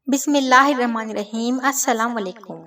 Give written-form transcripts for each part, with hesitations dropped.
بسم اللہ الرحمن الرحیم۔ السلام علیکم۔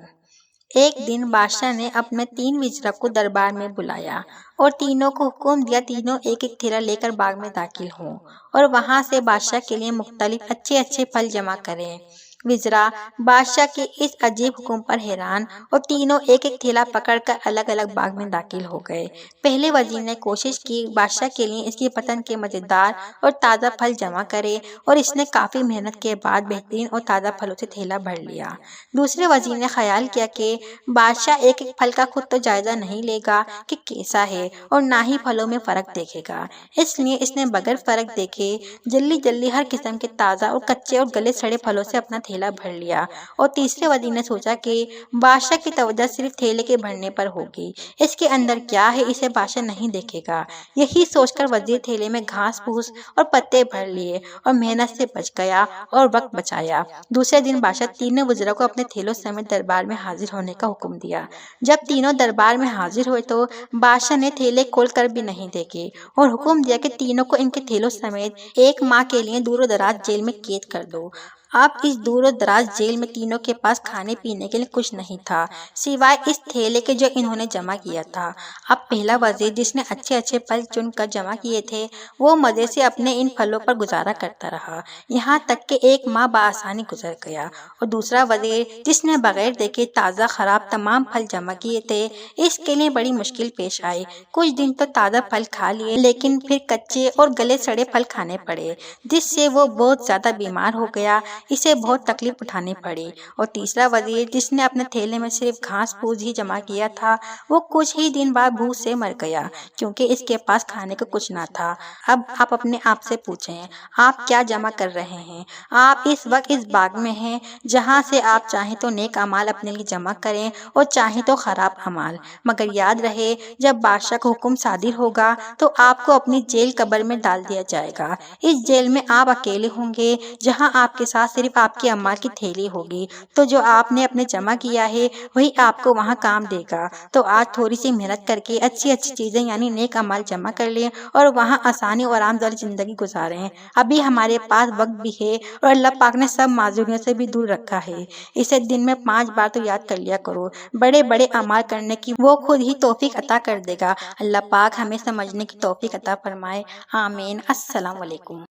ایک دن بادشاہ نے اپنے 3 وزراء کو دربار میں بلایا اور تینوں کو حکم دیا تینوں ایک ایک تھیلا لے کر باغ میں داخل ہوں اور وہاں سے بادشاہ کے لیے مختلف اچھے پھل جمع کریں۔ وزراء بادشاہ کے اس عجیب حکم پر حیران اور تینوں ایک ایک تھیلا پکڑ کر الگ الگ باغ میں داخل ہو گئے۔ پہلے وزیر نے کوشش کی بادشاہ کے لیے اس کی پسند کے مزیدار اور تازہ پھل جمع کرے اور اس نے کافی محنت کے بعد بہترین اور تازہ پھلوں سے تھیلا بھر لیا۔ دوسرے وزیر نے خیال کیا کہ بادشاہ ایک ایک پھل کا خود تو جائزہ نہیں لے گا کہ کیسا ہے اور نہ ہی پھلوں میں فرق دیکھے گا، اس لیے اس نے بغیر فرق دیکھے جلدی ہر قسم کے تازہ اور کچے اور گلے سڑے پھلوں سے اپنا تھیلا بھر لیا۔ اور تیسرے وزیر نے سوچا کہ بادشاہ کی توجہ صرف تھیلے کے بھرنے پر ہوگی، اس کے اندر کیا ہے اسے بادشاہ نہیں دیکھے گا۔ یہی سوچ کر وزیر تھیلے میں گھاس پھوس اور پتے بھر لیے اور محنت سے بچ گیا اور وقت بچایا۔ دوسرے دن بادشاہ تینوں وزراء کو اپنے تھیلوں سمیت دربار میں حاضر ہونے کا حکم دیا۔ جب تینوں دربار میں حاضر ہوئے تو بادشاہ نے تھیلے کھول کر بھی نہیں دیکھے اور حکم دیا کہ تینوں کو ان کے تھیلوں سمیت 1 ماہ کے لیے دور و دراز جیل میں قید کر دو۔ اب اس دور و دراز جیل میں تینوں کے پاس کھانے پینے کے لیے کچھ نہیں تھا سوائے اس تھیلے کے جو انہوں نے جمع کیا تھا۔ اب پہلا وزیر جس نے اچھے پھل چن کر جمع کیے تھے وہ مزے سے اپنے ان پھلوں پر گزارا کرتا رہا یہاں تک کہ 1 ماہ بآسانی گزر گیا، اور دوسرا وزیر جس نے بغیر دیکھے تازہ خراب تمام پھل جمع کیے تھے اس کے لیے بڑی مشکل پیش آئی۔ کچھ دن تو تازہ پھل کھا لیے لیکن پھر کچے اور گلے سڑے پھل کھانے پڑے جس سے وہ بہت زیادہ بیمار ہو گیا، اسے بہت تکلیف اٹھانی پڑی۔ اور تیسرا وزیر جس نے اپنے تھیلے میں صرف گھاس پھوس ہی جمع کیا تھا وہ کچھ ہی دن بعد بھوک سے مر گیا کیونکہ اس کے پاس کھانے کو کچھ نہ تھا۔ اب آپ اپنے آپ سے پوچھیں آپ کیا جمع کر رہے ہیں؟ آپ اس وقت اس باغ میں ہیں جہاں سے آپ چاہیں تو نیک اعمال اپنے لیے جمع کریں اور چاہیں تو خراب اعمال، مگر یاد رہے جب بادشاہ کا حکم صادر ہوگا تو آپ کو اپنی جیل قبر میں ڈال دیا جائے گا۔ اس جیل میں آپ اکیلے ہوں گے جہاں آپ کے ساتھ صرف آپ کے اعمال کی تھیلی ہوگی، تو جو آپ نے اپنے جمع کیا ہے وہی آپ کو وہاں کام دے گا۔ تو آج تھوڑی سی محنت کر کے اچھی چیزیں یعنی نیک اعمال جمع کر لیں اور وہاں آسانی اور آرام دہ زندگی گزاریں۔ ابھی ہمارے پاس وقت بھی ہے اور اللہ پاک نے سب معذوریوں سے بھی دور رکھا ہے، اسے دن میں 5 بار تو یاد کر لیا کرو۔ بڑے اعمال کرنے کی وہ خود ہی توفیق عطا کر دے گا۔ اللہ پاک ہمیں سمجھنے کی توفیق عطا فرمائے، آمین۔ السلام علیکم۔